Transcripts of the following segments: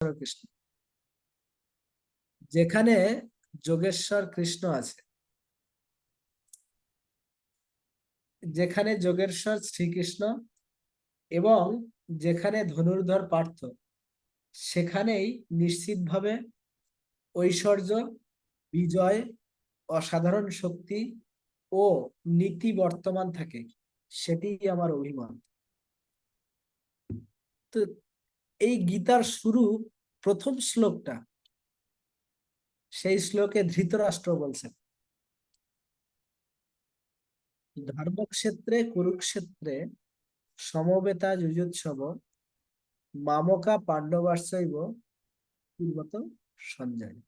কৃষ্ণ, যেখানে যোগেশ্বর কৃষ্ণ আছে, যেখানে যোগেশ্বর শ্রীকৃষ্ণ এবং যেখানে ধনুর্ধর পার্থ, সেখানেই নিশ্চিতভাবে ঐশ্বর্য, বিজয়, অসাধারণ শক্তি ও নীতি বর্তমান থাকে। সেটি আমার অভিমত। তো এই গীতার শুরু, প্রথম শ্লোকটা, সেই শ্লোকে ধৃতরাষ্ট্র বলছেন, ধর্মক্ষেত্রে কুরুক্ষেত্রে সমবেতা যুযুৎসব মামকা পাণ্ডবাশ্চৈব পূর্বত সঞ্জয়।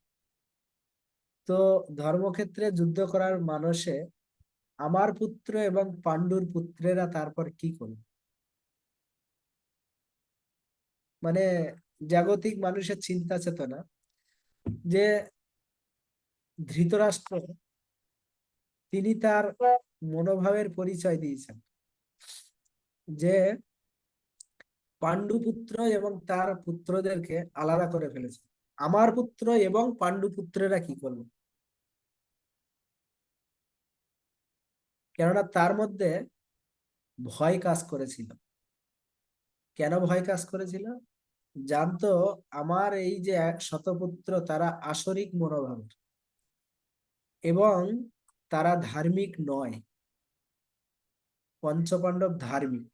তো ধর্মক্ষেত্রে যুদ্ধ করার মানসে আমার পুত্র এবং পাণ্ডুর পুত্রেরা তারপর কি করবে? মানে জাগতিক মানুষের চিন্তা চেতনা, যে ধৃতরাষ্ট্র তিনি তার মনোভাবের পরিচয় দিয়েছেন যে পাণ্ডুপুত্র এবং তার পুত্রদেরকে আলাদা করে ফেলেছে। আমার পুত্র এবং পাণ্ডু পুত্রেরা কি করবে? কেননা তার মধ্যে ভয় কাজ করেছিল। কেন ভয় কাজ করেছিল? জানতো আমার এই যে শতপুত্র, তারা আসরিক মনোভাবের এবং তারা ধার্মিক নয়। পঞ্চপাণ্ডব ধার্মিক।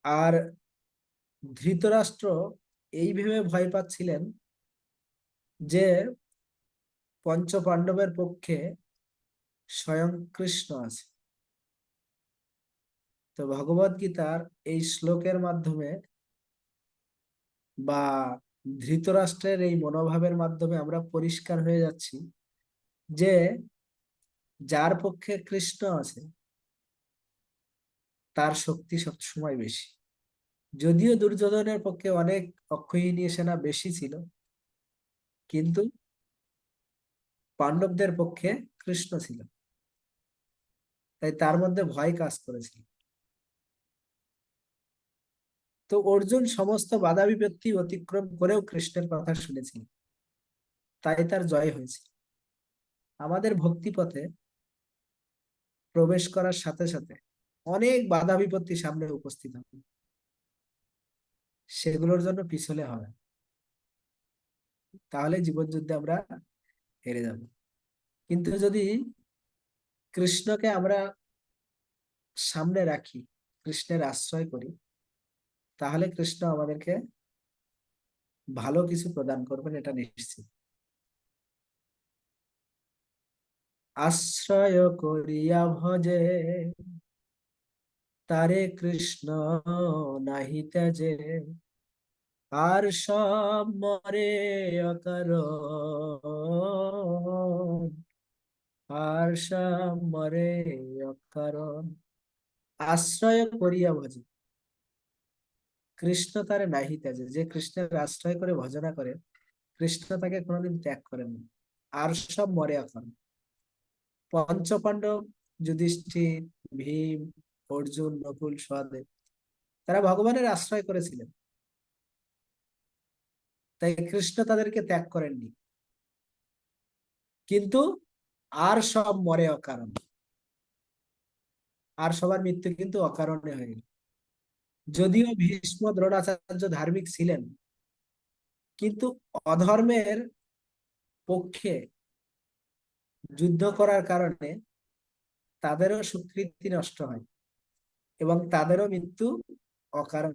আর ধৃতরাষ্ট্র এই ভেবে ভয় পাচ্ছিলেন যে পঞ্চপাণ্ডবের পক্ষে স্বয়ং কৃষ্ণ আছে। তো ভগবদ গীতার এই শ্লোকের মাধ্যমে বা ধৃতরাষ্ট্রের এই মনোভাবের মাধ্যমে আমরা পরিষ্কার হয়ে যাচ্ছি যে যার পক্ষে কৃষ্ণ আছে তার শক্তি সবসময় বেশি। যদিও দুর্যোধনের পক্ষে অনেক অক্ষয়িনী সেনা বেশি ছিল, কিন্তু পাণ্ডবদের পক্ষে কৃষ্ণ ছিল, তাই তার মধ্যে ভয় কাজ করেছিল। তো অর্জুন সমস্ত বাধা বিপত্তি অতিক্রম করেও কৃষ্ণের কথা শুনেছিল, তাই তার জয় হয়েছে। আমাদের ভক্তি পথে প্রবেশ করার সাথে সাথে অনেক বাধা বিপত্তি সামনে উপস্থিত হবে, সেগুলোর জন্য পিছলে হবে, তাহলে জীবন যুদ্ধে আমরা হেরে যাব। কিন্তু যদি কৃষ্ণকে আমরা সামনে রাখি, কৃষ্ণের আশ্রয় করি, তাহলে কৃষ্ণ আমাদেরকে ভালো কিছু প্রদান করবেন, এটা নিশ্চিত। আশ্রয় করিয়া ভজে তারে কৃষ্ণ নাহি ত্যাজে, আর সব মরে অকারণ, আর সব মরে অকারণ। আশ্রয় করিয়া ভজে কৃষ্ণ তারে নাহি ত্যাজে, যে কৃষ্ণের আশ্রয় করে ভজনা করে, কৃষ্ণ তাকে কোনোদিন ত্যাগ করেন না। আর সব মরে অকারণ। পঞ্চপাণ্ডব, যুধিষ্ঠির, ভীম, অর্জুন, নকুল, সহদেব, তারা ভগবানের আশ্রয় করেছিলেন, তাই কৃষ্ণ তাদেরকে ত্যাগ করেননি। কিন্তু আর সব মরে অকারণ, আর সবার মৃত্যু কিন্তু অকারণে হয়ে গেল। যদিও ভীষ্ম, দ্রোণাচার্য ধার্মিক ছিলেন, কিন্তু অধর্মের পক্ষে যুদ্ধ করার কারণে তাদেরও সুকৃতি নষ্ট হয় এবং তাদেরও মৃত্যু অকারণ।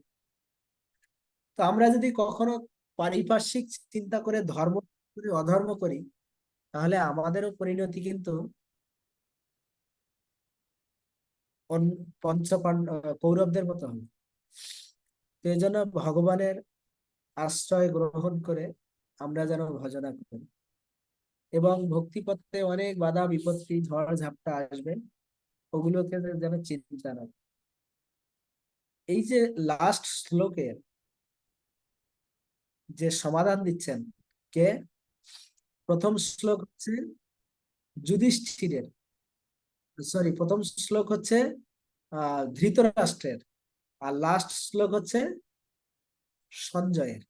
তো আমরা যদি কখনো পারিপার্শ্বিক চিন্তা করে ধর্ম করে অধর্ম করি, তাহলে আমাদেরও পরিণতি কিন্তু কৌরবদের মতো হবে। তো এই জন্য ভগবানের আশ্রয় গ্রহণ করে আমরা যেন ভজনা করি, এবং ভক্তিপথে অনেক বাধা বিপত্তি ঝড় ঝাপটা আসবে, ওগুলোকে যেন চিন্তা না। এই যে লাস্ট শ্লোকের যে সমাধান দিচ্ছেন কে, প্রথম শ্লোক হচ্ছে যুধিষ্ঠিরের, সরি, প্রথম শ্লোক হচ্ছে ধৃতরাষ্ট্রের, আর লাস্ট শ্লোক হচ্ছে সঞ্জয়ের।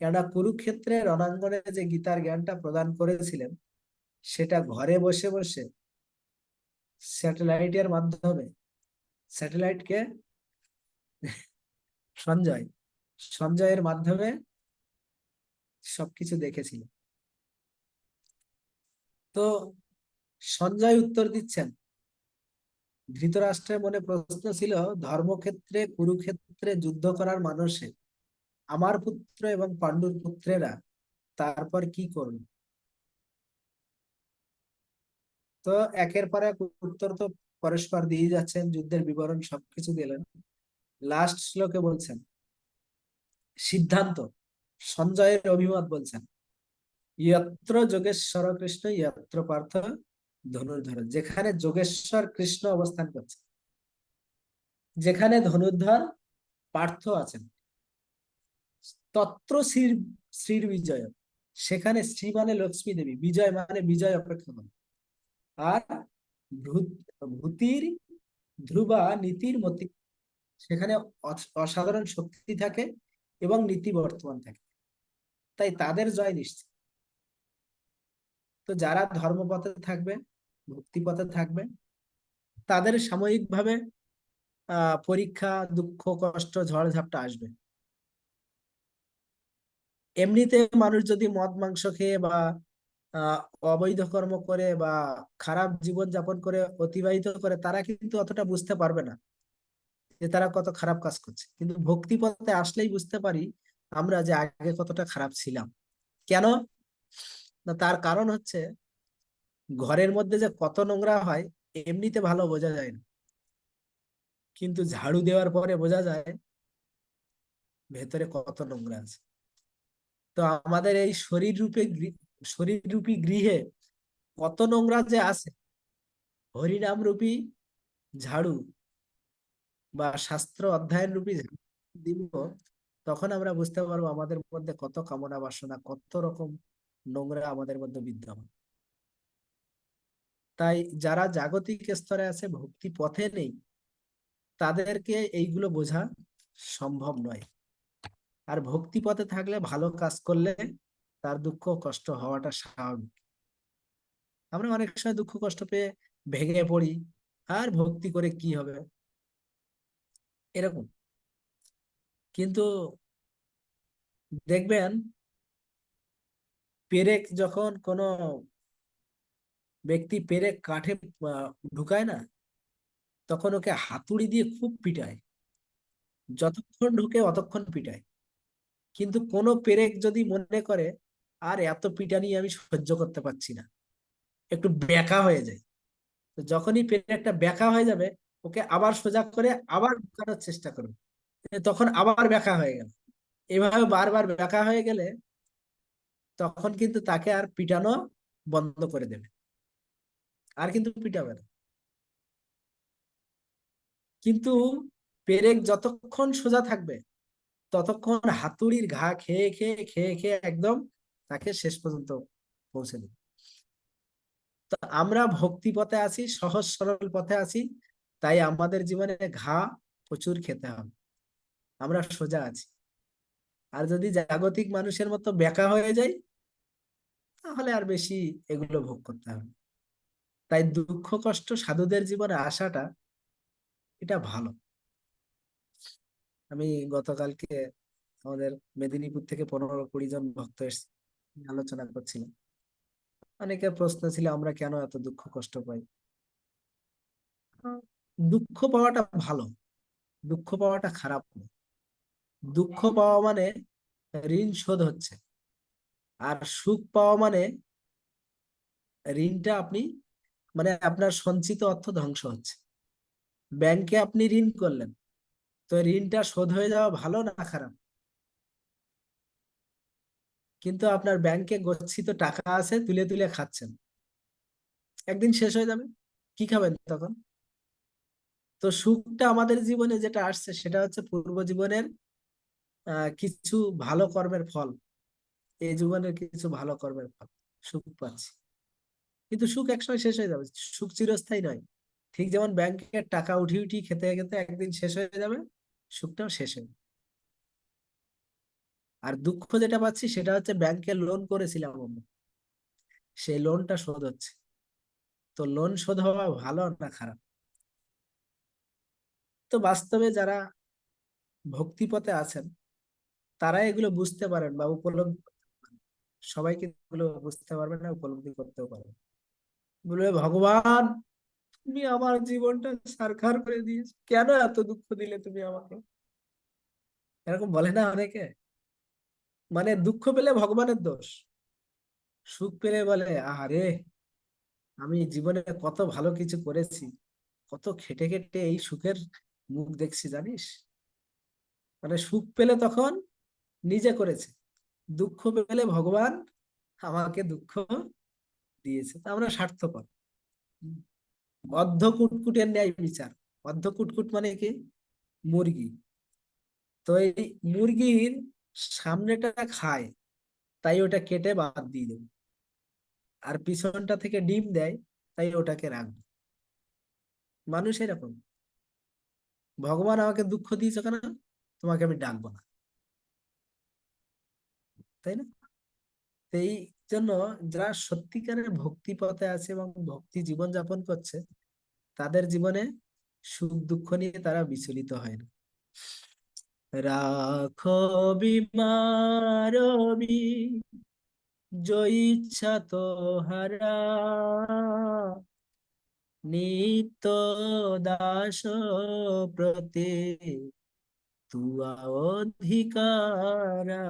কেননা কুরুক্ষেত্রের রণাঙ্গনে যে গীতার জ্ঞানটা প্রদান করেছিলেন, সেটা ঘরে বসে বসে স্যাটেলাইটের মাধ্যমে, স্যাটেলাইটকে সঞ্জয়, সঞ্জয়ের মাধ্যমে সবকিছু দেখেছিল। তো সঞ্জয় উত্তর দিচ্ছেন, ধৃতরাষ্ট্রের মনে প্রশ্ন ছিল, ধর্মক্ষেত্রে কুরুক্ষেত্রে যুদ্ধ করার মানুষে আমার পুত্র এবং পাণ্ডুর পুত্রেরা তারপর কি করবে। তো একের পর এক উত্তর তো পরস্পর দিয়ে যাচ্ছেন, যুদ্ধের বিবরণ সবকিছু দিলেন। লাস্ট শ্লোকে বলছেন সিদ্ধান্ত, সঞ্জয়ের অভিমত বলছেন, যত্র যোগেশ্বর কৃষ্ণ যত্র পার্থ ধনুর্ধর। যেখানে যোগেশ্বর কৃষ্ণ অবস্থান করছে, যেখানে ধনুর্ধর পার্থ আছেন, তত্র শ্রীর শ্রীর বিজয়, সেখানে শ্রী মানে লক্ষ্মী দেবী, বিজয় মানে বিজয় অপেক্ষমান। আর ভূতির ধ্রুবা নীতির মতি, সেখানে অসাধারণ শক্তি থাকে এবং নীতি বর্তমান থাকে, তাই তাদের জয় নিশ্চিত। তো যারা ধর্মপথে থাকবে, ভক্তি পথে থাকবে, তাদের সাময়িকভাবে পরীক্ষা, দুঃখ, কষ্ট, ঝড় ঝাপটা আসবে। এমনিতে মানুষ যদি মদ মাংস খেয়ে বা আহ অবৈধ কর্ম করে বা খারাপ জীবন যাপন করে অতিবাহিত করে, তারা কিন্তু অতটা বুঝতে পারবে না যে তারা কত খারাপ কাজ করছে। কিন্তু ভক্তি পথে আসলেই বুঝতে পারি আমরা যে আগে কতটা খারাপ ছিলাম। কেন না, তার কারণ হচ্ছে ঘরের মধ্যে যে কত নোংরা হয় এমনিতে ভালো বোঝা যায় না, কিন্তু ঝাড়ু দেওয়ার পরে বোঝা যায় ভেতরে কত নোংরা আছে। তো আমাদের এই শরীর রূপী গৃহে কত নোংরা যে আছে, হরিনাম রূপী ঝাড়ু বা শাস্ত্র অধ্যয়ন রূপী ঝাড়ু দিব, তখন আমরা বুঝতে পারবো আমাদের মধ্যে কত কামনা বাসনা, কত রকম নোংরা আমাদের মধ্যে বিদ্যমান। তাই যারা জাগতিক স্তরে আছে, ভক্তি পথে নেই, তাদেরকে এইগুলো বোঝা সম্ভব নয়। আর ভক্তি পথে থাকলে, ভালো কাজ করলে তার দুঃখ কষ্ট হওয়াটা স্বাভাবিক। আমরা অনেক সময় দুঃখ কষ্ট পেয়ে ভেঙে পড়ি, আর ভক্তি করে কি হবে, এরকম। কিন্তু দেখবেন, পেরেক যখন কোনো ব্যক্তি পেরেক কাঠে ঢুকায় না, তখন ওকে হাতুড়ি দিয়ে খুব পিটায়, যতক্ষণ ঢুকে অতক্ষণ পিটায়। কিন্তু কোনো পেরেক যদি মনে করে আর এত পিটানি আমি সহ্য করতে পারছি না, একটু ব্যাকা হয়ে যায়, তো যখনই পেরেকটা ব্যাকা হয়ে যাবে, ওকে আবার সোজা করে আবার ঢুকানোর চেষ্টা করবে, তখন আবার ব্যাকা হয়ে গেল। এভাবে বারবার ব্যাকা হয়ে গেলে তখন কিন্তু তাকে আর পিটানো বন্ধ করে দেবে, আর কিন্তু পিটাবে না। কিন্তু পেরেক যতক্ষণ সোজা থাকবে, ততক্ষণ হাতুড়ির ঘা খেয়ে খেয়ে খেয়ে খেয়ে একদম তাকে শেষ পর্যন্ত পৌঁছে দেবে। তো আমরা ভক্তি পথে আছি, সহজ সরল পথে আছি, তাই আমাদের জীবনে ঘা প্রচুর খেতে হবে, আমরা সোজা আছি। আর যদি জাগতিক মানুষের মতো বেঁকা হয়ে যায়, তাহলে আর বেশি এগুলো ভোগ করতে হবে। তাই দুঃখ কষ্ট সাধুদের জীবনে আসাটা, এটা ভালো। আমি গতকালকে আমাদের মেদিনীপুর থেকে 15-20 জন ভক্ত এসে আলোচনা করছিলাম। অনেকের প্রশ্ন ছিল, আমরা কেন এত দুঃখ কষ্ট পাই। আহ, দুঃখ পাওয়াটা ভালো, দুঃখ পাওয়াটা খারাপ না। দুঃখ পাওয়া মানে ঋণ শোধ হচ্ছে, আর সুখ পাওয়া মানে ঋণটা আপনি, মানে আপনার সঞ্চিত অর্থ ধ্বংস হচ্ছে। ব্যাংকে আপনি ঋণ করলেন, তো ঋণটা শোধ হয়ে যাওয়া ভালো না খারাপ? কিন্তু আপনার ব্যাংকে গচ্ছিত টাকা আছে, তুলে তুলে খাচ্ছেন, একদিন শেষ হয়ে যাবে, কি খাবেন তখন? তো সুখটা আমাদের জীবনে যেটা আসছে, সেটা হচ্ছে পূর্ব জীবনের কিছু ভালো কর্মের ফল, এই জীবনের কিছু ভালো কর্মের ফল, সুখ পাচ্ছি। কিন্তু সুখ একসময় শেষ হয়ে যাবে, সুখ চিরস্থায়ী নয়। ঠিক যেমন ব্যাংকের টাকা উঠি উঠি খেতে খেতে একদিন শেষ হয়ে যাবে, সুখটাও শেষ হবে। আর দুঃখ যেটা পাচ্ছি সেটা হচ্ছে ব্যাংকে লোন করেছিলাম আমরা, সেই লোনটা শোধ হচ্ছে। তো লোন শোধ হওয়া ভালো না খারাপ? তো বাস্তবে যারা ভক্তি পথে আছেন তারা এগুলো বুঝতে পারেন বা উপলব্ধি করতে পারেন। সবাই কিন্তু এগুলো বুঝতে পারবে না, উপলব্ধি করতেও পারবে না। বলবে ভগবান, তুমি আমার জীবনটা ছারখার করে দিয়েছো, কেন এত দুঃখ দিলে তুমি আমাকে? এরকম বলে না অনেকে। মানে দুঃখ পেলে ভগবানের দোষ, সুখ পেলে বলে আহারে, আমি জীবনে কত ভালো কিছু করেছি, কত খেটে খেটে এই সুখের মুখ দেখছি জানিস। মানে সুখ পেলে তখন নিজে করেছে, দুঃখ পেলে ভগবান আমাকে দুঃখ দিয়েছে। তা আমরা স্বার্থপর। অর্ধ কুটকুটের ন্যায় বিচার। অর্ধ কুটকুট মানে কি? মুরগি। তো এই মুরগির সামনেটা খায়, তাই ওটা কেটে বাদ দিয়ে দেবে। আর পিছনটা থেকে ডিম দেয়, তাই ওটাকে রাখবে। মানুষ এরকম। ভগবান আমাকে দুঃখ দিয়েছে কেন, তোমাকে আমি ডাকবো না, তাই না? তো এই জন্য যারা সত্যিকারের ভক্তি পথে আছে এবং ভক্তি জীবন যাপন করছে, তাদের জীবনে সুখ দুঃখ নিয়ে তারা বিচলিত হয় না। রাখো বিমারবি জয় ইচ্ছা তো হারা, নিত্য দাস প্রতি তুয়া অধিকারা।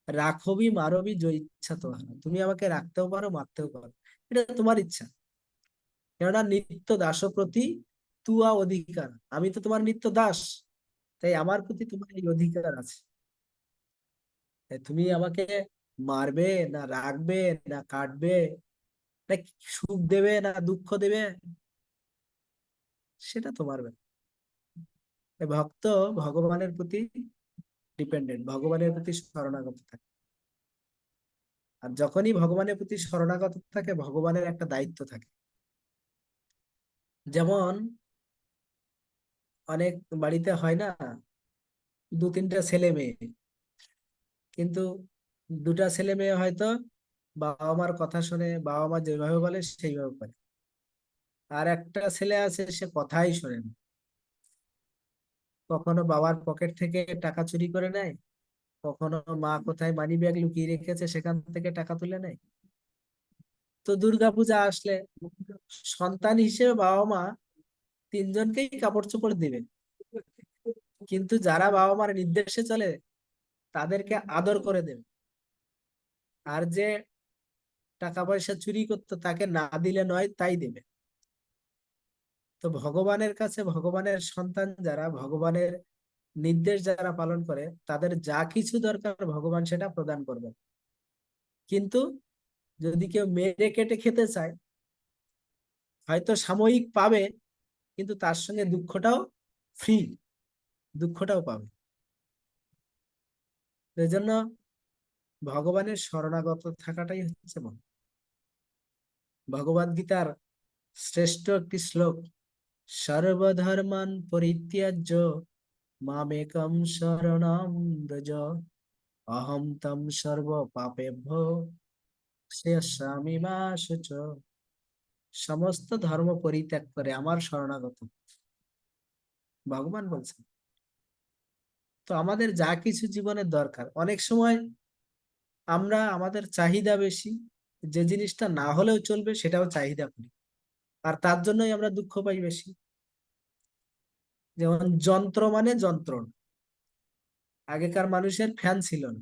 রাখবি মারবি জয় ইচ্ছা তো হারা, তুমি আমাকে রাখতেও পারো মারতেও পারো, এটা তোমার ইচ্ছা। কেননা নিত্য দাস প্রতি তুয়া অধিকার, আমি তো তোমার নিত্য দাস, তাই আমার প্রতি তোমার এই অধিকার আছে। তাই তুমি আমাকে মারবে না রাখবে না কাটবে, না সুখ দেবে না দুঃখ দেবে, সেটা তোমার ব্যাপার। তাই ভক্ত ভগবানের প্রতি ডিপেন্ডেন্ট, ভগবানের প্রতি শরণাগত থাকে। আর যখনই ভগবানের প্রতি শরণাগত থাকে, ভগবানের একটা দায়িত্ব থাকে। যেমন অনেক বাড়িতে হয় না, দু তিনটা ছেলে মেয়ে, কিন্তু দুটা ছেলে মেয়ে হয়তো বাবা মার কথা শুনে, বাবা মা যেভাবে বলে সেইভাবে করে। আর একটা ছেলে আছে, সে কথাই শোনে না, কখনো বাবার পকেট থেকে টাকা চুরি করে নেয়, কখনো মা কোথায় মানি ব্যাগ লুকিয়ে রেখেছে সেখান থেকে টাকা তুলে নেয়। তো দুর্গাপূজা আসলে সন্তান হিসেবে বাবা মা তিনজনকেই কাপড় চোপড় দিবে, কিন্তু যারা বাবা মার নির্দেশে চলে তাদেরকে আদর করে দেবে। আর যে টাকা পয়সা চুরি করতো তাকে না দিলে নয়, তাই দেবে। তো ভগবানের কাছে ভগবানের সন্তান যারা, ভগবানের নির্দেশ যারা পালন করে, তাদের যা কিছু দরকার ভগবান সেটা প্রদান করবে। কিন্তু যদি কেউ মেরে কেটে খেতে চায়, হয়তো সাময়িক পাবে, কিন্তু তার সঙ্গে দুঃখটাও ফ্রি, দুঃখটাও পাবে। এই জন্য ভগবানের শরণাগত থাকাটাই হচ্ছে ভগবদ গীতার শ্রেষ্ঠ একটি শ্লোক, সর্বধর্মান পরিত্যাজ্য মামেকম শরণম ব্রজ, অহম তম সর্ব পাপেভ্যো শেষামি মা শুচ। সমস্ত ধর্ম পরিত্যাগ করে আমার শরণাগত, ভগবান বলছেন। তো আমাদের যা কিছু জীবনের দরকার, অনেক সময় আমরা আমাদের চাহিদা বেশি, যে জিনিসটা না হলেও চলবে সেটাও চাহিদা করি, আর তার জন্যই আমরা দুঃখ পাই বেশি। যেমন যন্ত্র মানে যন্ত্রণা। আগেকার মানুষের ফ্যান ছিল না,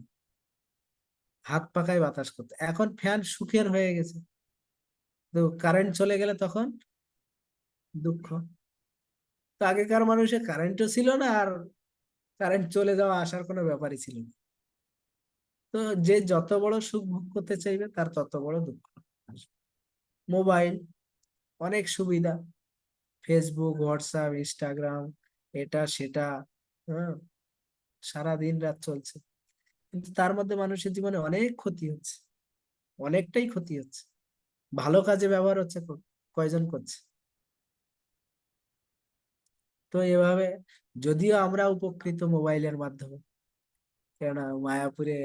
হাত পাখায় বাতাস করতো, এখন ফ্যান সুখের হয়ে গেছে। তো কারেন্ট চলে গেলে তখন দুঃখ। তো আগেকার মানুষের কারেন্টও ছিল না, আর কারেন্ট চলে যাওয়া আসার কোনো ব্যাপারই ছিল না। তো যে যত বড় সুখ ভোগ করতে চাইবে তার তত বড় দুঃখ আসবে। মোবাইল অনেক সুবিধা, ফেসবুক হোয়াটসঅ্যাপ ইনস্টাগ্রাম, এটা সেটা, হ্যাঁ, সারা দিন রাত চলছে। কিন্তু তার মধ্যে মানুষের জীবনে অনেক ক্ষতি হচ্ছে, অনেকটাই ক্ষতি হচ্ছে। ভালো কাজে ব্যবহার হচ্ছে কয়জন করছে? তো এভাবে যদিও আমরা উপকৃত মোবাইলের মাধ্যমে, কেননা মায়াপুরে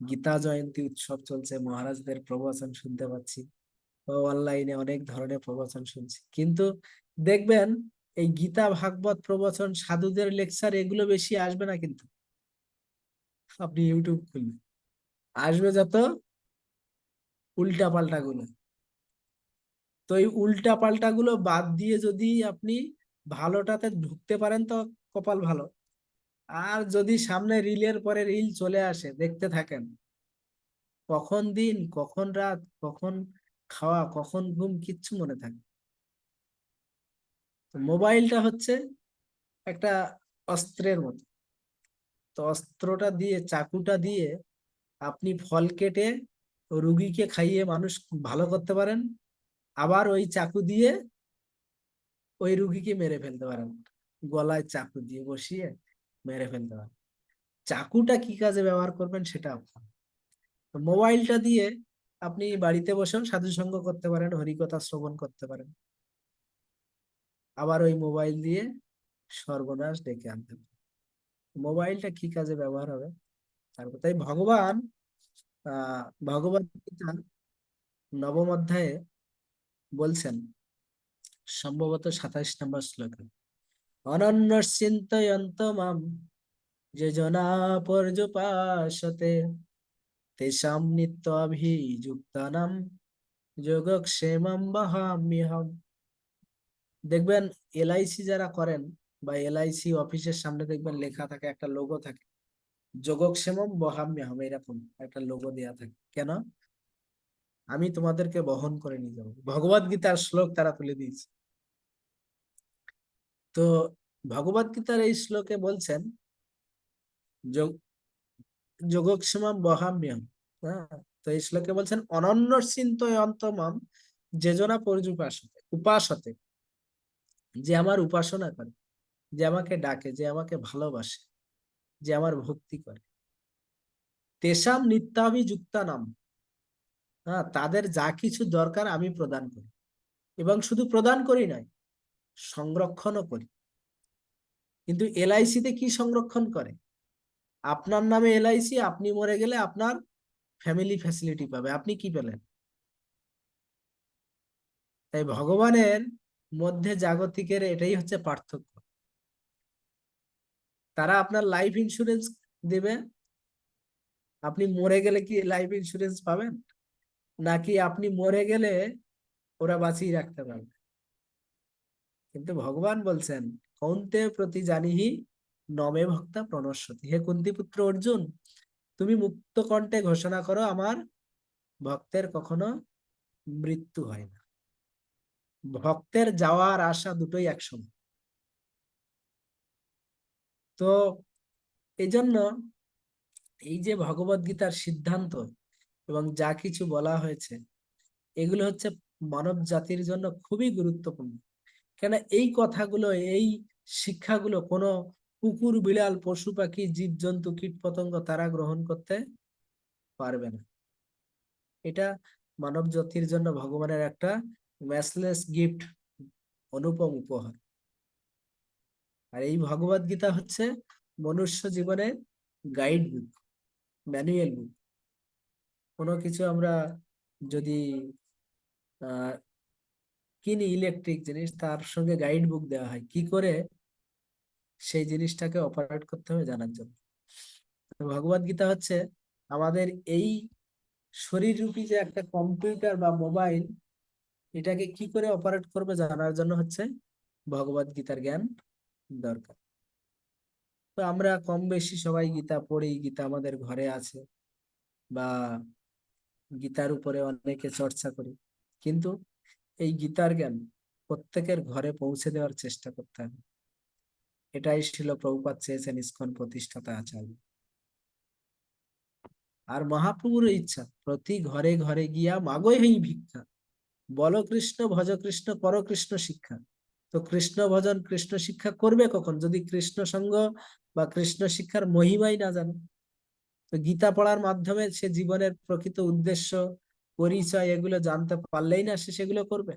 গীতা জয়ন্তী উৎসব চলছে, মহারাজদের প্রবচন শুনতে পাচ্ছি, অনলাইনে অনেক ধরনের প্রবচন শুনছি। কিন্তু দেখবেন এই গীতা ভাগবত প্রবচন, সাধুদের লেকচার, এগুলো বেশি আসবে না। কিন্তু আপনি ইউটিউব খুলবেন, আসবে যত উল্টা পাল্টা গুলো। তো এই উল্টা পাল্টা গুলো বাদ দিয়ে যদি আপনি ভালোটাতে ঢুকতে পারেন তো কপাল ভালো। আর যদি সামনে রিলের পরে রিল চলে আসে, দেখতে থাকেন, কখন দিন কখন রাত, কখন খাওয়া কখন ঘুম, কিচ্ছু মনে থাকে। তো মোবাইলটা হচ্ছে একটা অস্ত্রের মতো। তো অস্ত্রটা দিয়ে, চাকুটা দিয়ে আপনি ফল কেটে রুগীকে খাইয়ে মানুষ ভালো করতে পারেন, আবার ওই চাকু দিয়ে ওই রুগীকে মেরে ফেলতে পারেন, গলায় চাকু দিয়ে বসিয়ে মেরে ফেলতে পারেন। চাকুটা কি কাজে ব্যবহার করবেন সেটা আপনার। তো মোবাইলটা দিয়ে আপনি বাড়িতে বসেও সাধু সঙ্গ করতে পারেন, হরিকথা শ্রবণ করতে পারেন, আবার ওই মোবাইল দিয়ে সর্বনাশ ডেকে আনতে পারেন। মোবাইলটা কি কাজে ব্যবহার হবে তারপর। তাই ভগবান ভগবত গীতা নবম অধ্যায়ে বলছেন, সম্ভবত 27 নম্বর শ্লোকে, অনন্য চিন্তয়ন্ত মাম যে জনা পর্যুপাসতে তেষাম নিত্যাভিযুক্তানাম যোগক্ষেমম বহাম্যহম। দেখবেন এলআইসি যারা করেন, বা এলআইসি অফিসের সামনে দেখবেন লেখা থাকে, একটা লোগো থাকে, যোগক্ষেমম বহাম্যহম, এরকম একটা লোগো দেয়া থাকে। কেন? আমি তোমাদেরকে বহন করে নিয়ে যাবো। ভগবত গীতার শ্লোক তারা তুলে দিয়েছে। তো ভগবত গীতার এই শ্লোকে বলছেন, যোগক্ষেমম বহাম্যহম। হ্যাঁ, তো এই শ্লোকে বলছেন, অনন্য চিন্তয়ন্তমাম যেজনা পর্যুপাসতে, উপাসতে, যে আমার উপাসনা করে, যে আমাকে ডাকে, যে আমাকে ভালোবাসে, যে আমার ভক্তি করে, তেষাম নিত্যাভিযুক্তা নাম, হ্যাঁ, তাদের যা কিছু দরকার আমি প্রদান করি। এবং শুধু প্রদান করি নয়, সংরক্ষণও করি। কিন্তু এলআইসি তে কি সংরক্ষণ করে? আপনার নামে এলআইসি, আপনি মরে গেলে আপনার ফ্যামিলি ফ্যাসিলিটি পাবে, আপনি কি পেলেন? তাই ভগবানের মধ্যে জাগতিকের এটাই হচ্ছে পার্থক্য। তারা আপনার লাইফ ইন্স্যুরেন্স দেবে, আপনি মরে গেলে কি লাইফ ইন্স্যুরেন্স পাবেন? নাকি আপনি মরে গেলে ওরা বাঁচিয়ে রাখতে পারবে? কিন্তু ভগবান বলছেন, কৌন্তে প্রতি জানিহি নমে ভক্তা প্রণশ্যতি। হে কুন্তি পুত্র অর্জুন, তুমি মুক্ত কণ্ঠে ঘোষণা করো, আমার ভক্তের কখনো মৃত্যু হয় না। ভক্তের যাওয়ার আসা দুটোই একসঙ্গে। তো এই জন্য এই যে ভগবত গীতার সিদ্ধান্ত এবং যা কিছু বলা হয়েছে, এগুলো হচ্ছে মানব জাতির জন্য খুবই গুরুত্বপূর্ণ। কেন এই কথাগুলো, এই শিক্ষাগুলো কোনো কুকুর, বিড়াল, পশু পাখি, জীবজন্তু, কীট পতঙ্গ তারা গ্রহণ করতে পারবে না। এটা মানব জাতির জন্য ভগবানের একটা ম্যাচলেস গিফট, অনুপম উপহার। আর এই ভগবত গীতা হচ্ছে মনুষ্য জীবনের গাইড বুক, ম্যানুয়াল বুক। কোনো কিছু আমরা যদি আহ কিনি, ইলেকট্রিক জিনিস, তার সঙ্গে গাইড বুক দেওয়া হয় কি করে সেই জিনিসটাকে অপারেট করতে হবে জানার জন্য। ভগবত গীতা হচ্ছে আমাদের এই শরীর রূপী যে একটা কম্পিউটার বা মোবাইল, এটাকে কি করে অপারেট করবে জানার জন্য হচ্ছে ভগবত গীতার জ্ঞান দরকার। তো আমরা কম বেশি সবাই গীতা পড়ি, গীতা আমাদের ঘরে আছে, বা গীতার উপরে অনেকে চর্চা করি। কিন্তু এই গীতার জ্ঞান প্রত্যেকের ঘরে পৌঁছে দেওয়ার চেষ্টা করতে হবে। এটাই ছিল প্রভুপাদ চেয়েছেন ইসকন প্রতিষ্ঠাতা আচার্য। আর মহাপ্রভুর ইচ্ছা, প্রতি ঘরে ঘরে গিয়া মাগো এই ভিক্ষা, বলো কৃষ্ণ, ভজ কৃষ্ণ, কর কৃষ্ণ শিক্ষা। তো কৃষ্ণ ভজন, কৃষ্ণ শিক্ষা করবে কখন? যদি কৃষ্ণ সঙ্গ বা কৃষ্ণ শিক্ষার মহিমাই না জানে। তো গীতা পড়ার মাধ্যমে সে জীবনের প্রকৃত উদ্দেশ্য, পরিচয়, এগুলো জানতে পারলেই না সে সেগুলো করবে।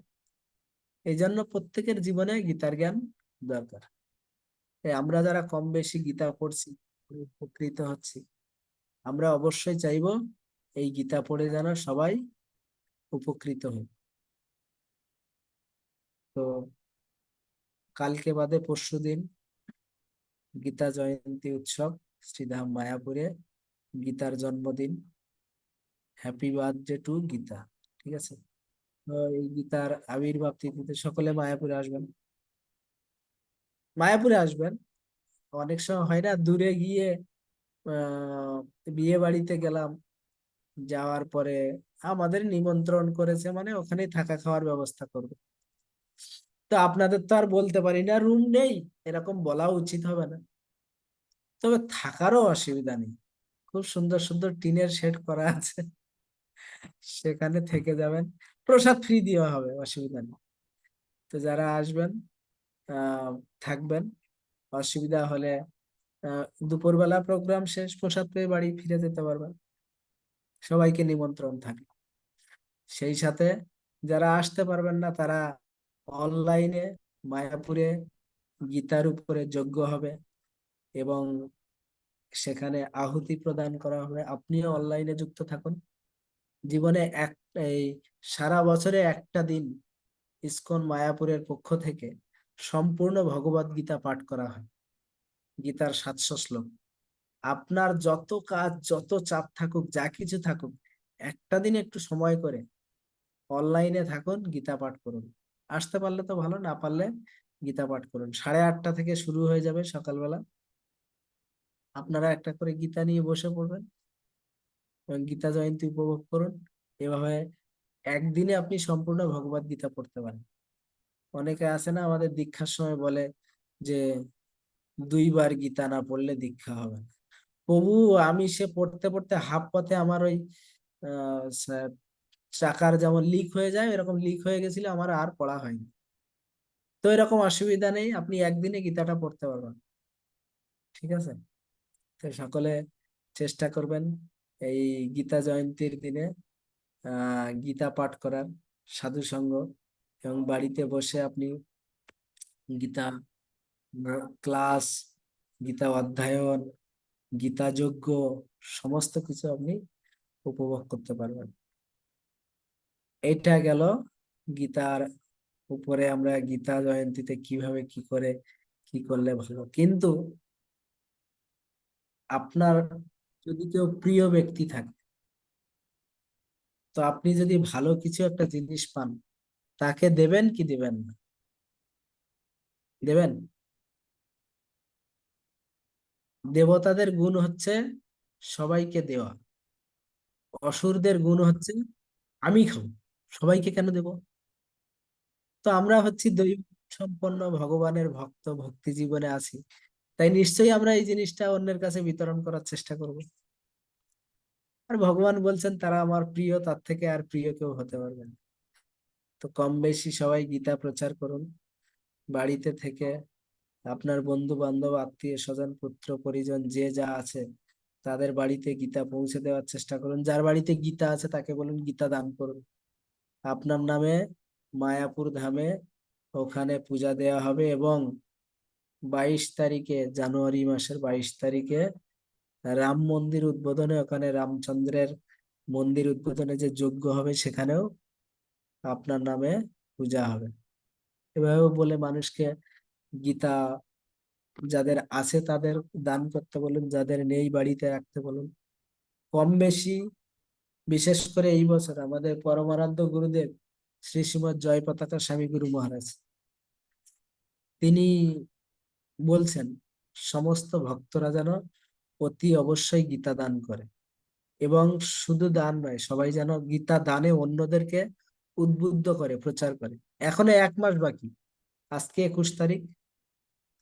এই জন্য প্রত্যেকের জীবনে গীতার জ্ঞান দরকার। আমরা যারা কম বেশি গীতা পড়ছি, উপকৃত হচ্ছি, আমরা অবশ্যই চাইবো এই গীতা পড়ে যেন সবাই উপকৃত হয়। তো কালকে বাদে পরশুদিন গীতা জয়ন্তী উৎসব, শ্রীধাম মায়াপুরে গীতার জন্মদিন। Happy birthday to Gita. ঠিক আছে, তো এই গীতার আবির্ভাব তিথিতে সকলে মায়াপুরে আসবেন। মায়াপুরে আসবেন, অনেক সময় হয় না দূরে গিয়ে আহ বিয়ে বাড়িতে গেলাম, যাওয়ার পরে আমাদের নিমন্ত্রণ করেছে মানে ওখানেই থাকা খাওয়ার ব্যবস্থা করবে। তো আপনাদের তো আর বলতে পারি না রুম নেই, এরকম বলা উচিত হবে না। তবে থাকারও অসুবিধা নেই, খুব সুন্দর সুন্দর টিনের শেড করা আছে, সেখানে থেকে যাবেন। প্রসাদ ফ্রি দেওয়া হবে, অসুবিধা নেই। তো যারা আসবেন আহ থাকবেন, অসুবিধা হলে দুপুরবেলা প্রোগ্রাম শেষ, প্রসাদ পেয়ে বাড়ি ফিরে যেতে পারবেন। সবাইকে নিমন্ত্রণ থাকে। সেই সাথে যারা আসতে পারবেন না তারা অনলাইনে মায়াপুরে গীতার উপরে যজ্ঞ হবে এবং সেখানে আহুতি প্রদান করা হবে। আপনিও অনলাইনে যুক্ত থাকুন। জীবনে এই সারা বছরে একটা দিন ইসকন মায়াপুরের পক্ষ থেকে সম্পূর্ণ ভগবত গীতা পাঠ করা হয়, গীতার 700 শ্লোক। আপনার যত কাজ, যত চাপ থাকুক, যা কিছু থাকুক, একটা দিন একটু সময় করে অনলাইনে থাকুন, গীতা পাঠ করুন। আসতে পারলে তো ভালো, না পারলে গীতা পাঠ করুন। 8:30 থেকে শুরু হয়ে যাবে সকালবেলা। আপনারা একটা করে গীতা নিয়ে বসে পড়বেন এবং গীতা জয়ন্তী উপভোগ করুন। এভাবে একদিনে আপনি সম্পূর্ণ ভগবত গীতা পড়তে পারেন। অনেকে আছে না আমাদের দীক্ষার সময় বলে যে 2বার গীতা না পড়লে দীক্ষা হবে না। প্রভু, আমি সে পড়তে পড়তে হাফ পথে আমার ওই চাকার যেমন লিক হয়ে যায় এরকম লিক হয়ে গেছিল, আমার আর পড়া হয়নি। তো এরকম অসুবিধা নেই, আপনি একদিনে গীতাটা পড়তে পারবেন। ঠিক আছে, তো সকলে চেষ্টা করবেন এই গীতা জয়ন্তীর দিনে গীতা পাঠ করার, সাধু সঙ্গ, এবং বাড়িতে বসে আপনি গীতা ক্লাস, গীতা অধ্যয়ন, গীতা যজ্ঞ, সমস্ত কিছু আপনি উপভোগ করতে পারবেন। এইটা গেল গীতার উপরে আমরা গীতা জয়ন্তীতে কিভাবে কি করে কি করলে ভালো। কিন্তু আপনার যদি কেউ প্রিয় ব্যক্তি থাকে, তো আপনি যদি ভালো কিছু একটা জিনিস পান, তাকে দেবেন কি দিবেন না? দেবেন। দেবতাদের গুণ হচ্ছে সবাইকে দেওয়া, অসুরদের গুণ হচ্ছে আমি খাবো, সবাইকে কেন দেব? তো আমরা হচ্ছি দৈব সম্পন্ন ভগবানের ভক্ত, ভক্তি জীবনে আছি, তাই নিশ্চয়ই আমরা এই জিনিসটা অন্যের কাছে বিতরণ করার চেষ্টা করব। আর ভগবান বলছেন তারা আমার প্রিয়, তার থেকে আর প্রিয় কেউ হতে পারবে না। তো কম বেশি সবাই গীতা প্রচার করুন। বাড়িতে থেকে আপনার বন্ধু বান্ধব, আত্মীয় স্বজন, পুত্র পরিজন যে যা আছে তাদের বাড়িতে গীতা পৌঁছে দেওয়ার চেষ্টা করুন। যার বাড়িতে গীতা আছে তাকে বলুন গীতা দান করুন। আপনার নামে মায়াপুর ধামে ওখানে পূজা দেওয়া হবে এবং 22 তারিখে, জানুয়ারি মাসের 22 তারিখে রাম মন্দির উদ্বোধনে, ওখানে রামচন্দ্রের মন্দির উদ্বোধনে যে যজ্ঞ হবে সেখানেও আপনার নামে পূজা হবে। এভাবে বলে মানুষকে গীতা যাদের আছে তাদের দান করতে বলুন, যাদের নেই বাড়িতে রাখতে বলুন। কম বেশি, বিশেষ করে এই বছর আমাদের পরমারাধ্য গুরুদেব শ্রী শ্রীমৎ জয় পতাকা স্বামী গুরু মহারাজ, তিনি বলছেন সমস্ত ভক্তরা যেন অতি অবশ্যই গীতা দান করে, এবং শুধু দান নয়, সবাই যেন গীতা দানে অন্যদেরকে উদ্বুদ্ধ করে, প্রচার করে। এখনো 1 মাস বাকি, আজকে 21 তারিখ,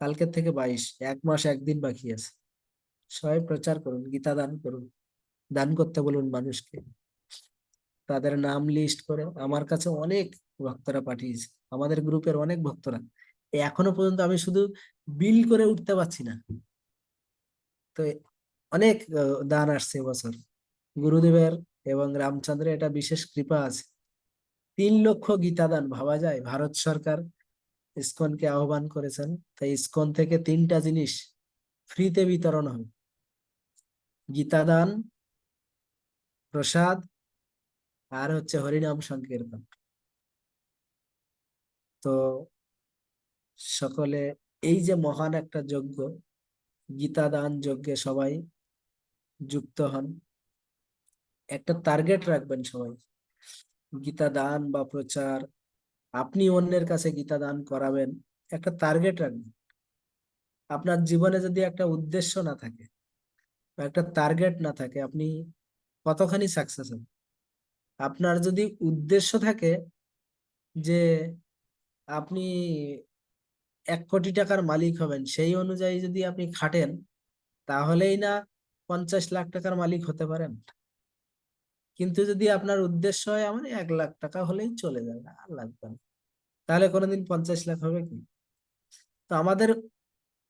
কালকের থেকে 22, 1 মাস 1 দিন বাকি আছে। সবাই প্রচার করুন, গীতা দান করুন, দান করতে বলুন মানুষকে। তাদের নাম লিস্ট করে আমার কাছে অনেক ভক্তরা পাঠিয়েছে, আমাদের গ্রুপের অনেক ভক্তরা। এখনো পর্যন্ত আমি শুধু বিল করে উঠতে পারছি না। তো অনেক দান আসছে এবছর গুরুদেবের এবং রামচন্দ্রের, এটা বিশেষ কৃপা আছে। 3 লক্ষ গীতা দান, ভাবা যায়? ভারত সরকার ইসকনকে আহ্বান করেছেন, তাই ইসকন থেকে 3টা জিনিস ফ্রিতে বিতরণ হবে: গীতা দান, প্রসাদ, আর হচ্ছে হরিনাম সংকীর্তন। তো সকলে এই যে মহান একটা যজ্ঞ, গীতা দান যজ্ঞে সবাই যুক্ত হন। একটা টার্গেট রাখবেন সবাই, গীতা দান বা প্রচার, আপনি অন্যের কাছে গীতা দান করাবেন, একটা টার্গেট রাখবেন। আপনার জীবনে যদি একটা উদ্দেশ্য না থাকে বা একটা টার্গেট না থাকে, আপনি কতখানি সাকসেস হবেন? আপনার যদি উদ্দেশ্য থাকে যে আপনি 1 কোটি টাকার মালিক হবেন, সেই অনুযায়ী যদি আপনি খাটেন, তাহলেই না 50 লাখ টাকার মালিক হতে পারেন। কিন্তু যদি আপনার উদ্দেশ্য হয় আমার 1 লাখ টাকা হলেই চলে যাবে, আর লাগবে না, তাহলে কোনোদিন 50 লাখ হবে কি? তো আমাদের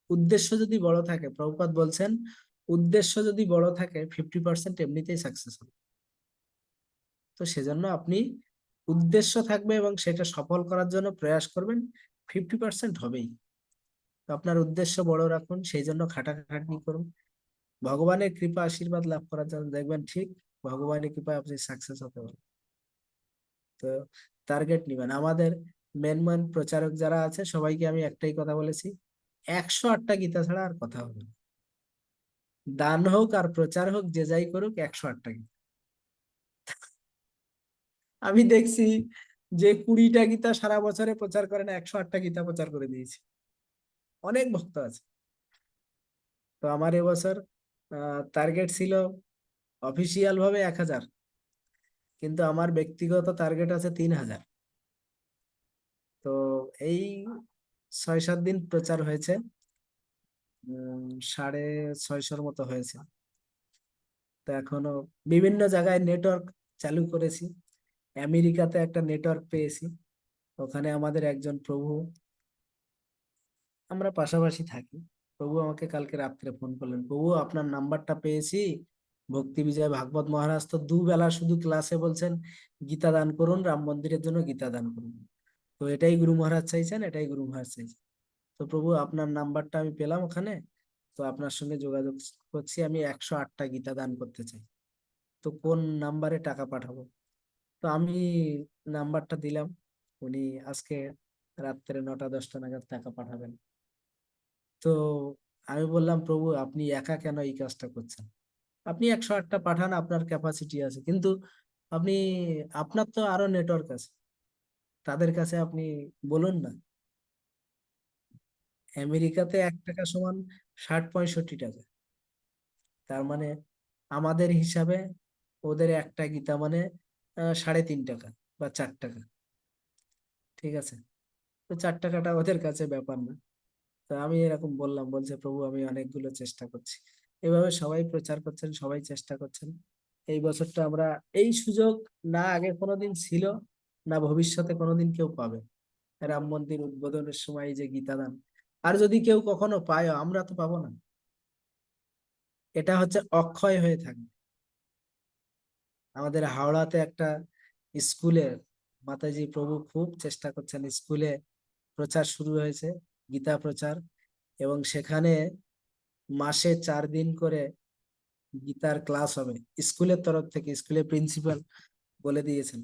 উদ্দেশ্য যদি বড় থাকে, প্রভুপাদ বলছেন উদ্দেশ্য যদি বড় থাকে 50% এমনিতেই সাকসেস হবে। তো সেজন্য আপনি উদ্দেশ্য থাকবে এবং সেটা সফল করার জন্য প্রয়াস করবেন, 50% হবেই। তো আপনার উদ্দেশ্য বড় রাখুন, সেই জন্য খাটাখাটনি করুন, ভগবানের কৃপা আশীর্বাদ লাভ করার জন্য, দেখবেন ঠিক ভগবানের কৃপায় আপনি সাকসেস হতে পারেন। তো টার্গেট নিবেন। আমাদের মেন মেন প্রচারক যারা আছে সবাইকে আমি একটাই কথা বলেছি, 108টা গীতা ছাড়া আর কথা হবে না। দান হোক আর প্রচার হোক, যে যাই করুক, 108টা গীতা। আমি দেখছি যে 20টা গীতা সারা বছরে প্রচার করে না, 108টা গীতা প্রচার করে দিয়েছে। অনেক ভক্ত আছে। তো আমার এবছর টার্গেট ছিল অফিসিয়াল ভাবে 1000, কিন্তু আমার ব্যক্তিগত টার্গেট আছে 3000। তো এই 6-7 দিন প্রচার হয়েছে, 650-র মতো হয়েছে। তো এখনো বিভিন্ন জায়গায় নেটওয়ার্ক চালু করেছি। আমেরিকাতে একটা নেটওয়ার্ক পেয়েছি, ওখানে আমাদের একজন প্রভু, আমরা পাশাপাশি থাকি, প্রভু আমাকে কালকে রাত্রে ফোন করলেন, প্রভু আপনার নাম্বারটা পেয়েছি, ভক্তি বিজয় ভাগবত মহারাজ তো দুবেলা শুধু ক্লাসে বলছেন গীতা দান করুন, রাম মন্দিরের জন্য গীতা দান করুন, তো এটাই গুরু মহারাজ চাইছেন, এটাই গুরু মহারাজ চাইছেন। তো প্রভু আপনার নাম্বারটা আমি পেলাম ওখানে, তো আপনার সঙ্গে যোগাযোগ করছি, আমি 108টা গীতা দান করতে চাই, তো কোন নাম্বারে টাকা পাঠাবো? তো আমি নাম্বারটা দিলাম, উনি আজকে রাত্রে 9টা-10টা নাগাদ টাকা পাঠাবেন। তো আমি বললাম, প্রভু আপনি একা কেন এই কাজটা করছেন? আপনি 108টা পাঠান, আপনার ক্যাপাসিটি আছে, কিন্তু আপনি, আপনার তো আরো নেটওয়ার্ক আছে, তাদের কাছে আপনি বলুন না। আমেরিকাতে 1 টাকা সমান 60-65 টাকা। তার মানে আমাদের হিসাবে ওদের একটা গীতা মানে 3.5 টাকা বা 4 টাকা। ঠিক আছে, তো 4 টাকাটা ওদের কাছে ব্যাপার না। তো আমি এরকম বললাম, বলছে প্রভু আমি অনেকগুলো চেষ্টা করছি। এভাবে সবাই প্রচার করছেন, সবাই চেষ্টা করছেন। এই বছরটা আমরা, এই সুযোগ না আগে কোনোদিন ছিল, না ভবিষ্যতে কোনোদিন কেউ পাবে, রাম মন্দির উদ্বোধনের সময় এই যে গীতা দান। আর যদি কেউ কখনো পায়, আমরা তো পাবো না, এটা হচ্ছে অক্ষয় হয়ে থাকবে। আমাদের হাওড়াতে একটা স্কুলে মাতাজি প্রভু খুব চেষ্টা করছেন, স্কুলে প্রচার শুরু হয়েছে, গীতা প্রচার, এবং সেখানে মাসে 4 দিন করে গীতার ক্লাস হবে স্কুলের তরফ থেকে। স্কুলের প্রিন্সিপাল বলে দিয়েছেন